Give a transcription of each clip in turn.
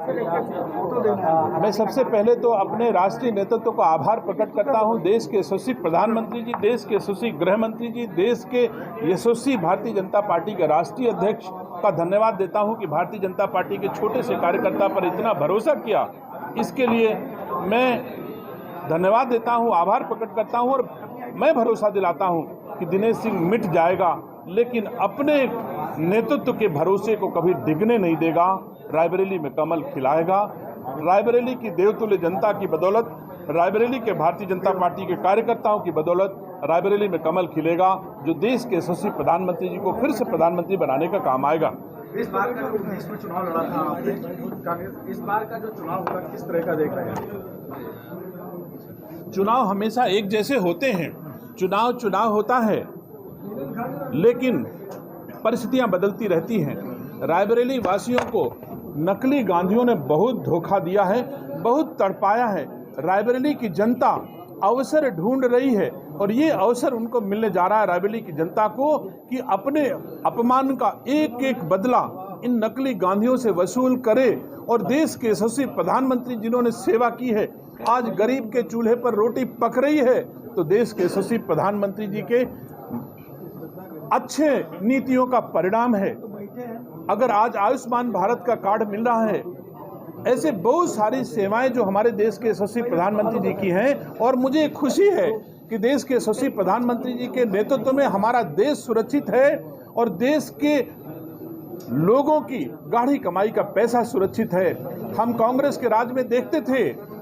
मैं सबसे पहले तो अपने राष्ट्रीय नेतृत्व को आभार प्रकट करता हूं। देश के यशस्वी प्रधानमंत्री जी, देश के यशस्वी गृह मंत्री जी, देश के यशस्वी भारतीय जनता पार्टी के राष्ट्रीय अध्यक्ष का धन्यवाद देता हूं कि भारतीय जनता पार्टी के छोटे से कार्यकर्ता पर इतना भरोसा किया। इसके लिए मैं धन्यवाद देता हूं, आभार प्रकट करता हूं और मैं भरोसा दिलाता हूं कि दिनेश सिंह मिट जाएगा, लेकिन अपने नेतृत्व के भरोसे को कभी डिगने नहीं देगा। रायबरेली में कमल खिलाएगा। रायबरेली की देवतुल्य जनता की बदौलत, रायबरेली के भारतीय जनता पार्टी के कार्यकर्ताओं की बदौलत रायबरेली में कमल खिलेगा, जो देश के यशस्वी प्रधानमंत्री जी को फिर से प्रधानमंत्री बनाने का काम आएगा। इस बार का जो देश में चुनाव लड़ा था आपने, इस बार का जो चुनाव होगा किस तरह का देख रहे हैं? चुनाव हमेशा एक जैसे होते हैं। चुनाव होता है, लेकिन परिस्थितियां बदलती रहती हैं। रायबरेली वासियों को नकली गांधियों ने बहुत धोखा दिया है, बहुत तड़पाया है। रायबरेली की जनता अवसर ढूंढ रही है और ये अवसर उनको मिलने जा रहा है रायबरेली की जनता को कि अपने अपमान का एक एक बदला इन नकली गांधियों से वसूल करे और देश के यशस्वी प्रधानमंत्री जिन्होंने सेवा की है, आज गरीब के चूल्हे पर रोटी पक रही है, तो देश के यशस्वी प्रधानमंत्री जी के अच्छे नीतियों का परिणाम है। अगर आज आयुष्मान भारत का कार्ड मिल रहा है, ऐसे बहुत सारी सेवाएं जो हमारे देश के यशस्वी प्रधानमंत्री जी की हैं, और मुझे खुशी है कि देश के यशस्वी प्रधानमंत्री जी के नेतृत्व में हमारा देश सुरक्षित है और देश के लोगों की गाढ़ी कमाई का पैसा सुरक्षित है। हम कांग्रेस के राज में देखते थे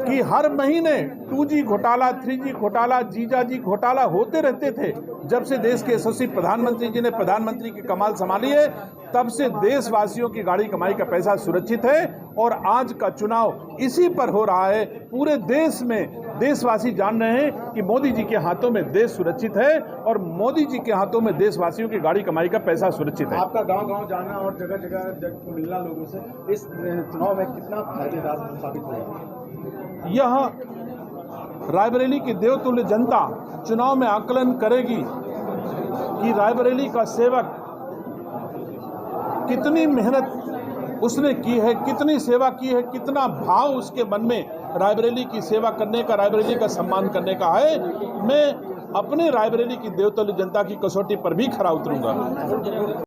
कि हर महीने 2G घोटाला, 3G घोटाला, जीजाजी घोटाला होते रहते थे। जब से देश के यशस्वी प्रधानमंत्री जी ने प्रधानमंत्री की कमाल संभाली है, तब से देशवासियों की गाड़ी कमाई का पैसा सुरक्षित है और आज का चुनाव इसी पर हो रहा है। पूरे देश में देशवासी जान रहे हैं कि मोदी जी के हाथों में देश सुरक्षित है और मोदी जी के हाथों में देशवासियों की गाड़ी कमाई का पैसा सुरक्षित है। आपका गांव-गांव जाना और जगह-जगह मिलना लोगों से इस चुनाव में कितना फायदेदार साबित होगा? यह रायबरेली की देवतुल्य जनता चुनाव में आकलन करेगी कि रायबरेली का सेवक कितनी मेहनत उसने की है, कितनी सेवा की है, कितना भाव उसके मन में रायबरेली की सेवा करने का, रायबरेली का सम्मान करने का है। मैं अपने रायबरेली की देवतुल्य जनता की कसौटी पर भी खरा उतरूंगा।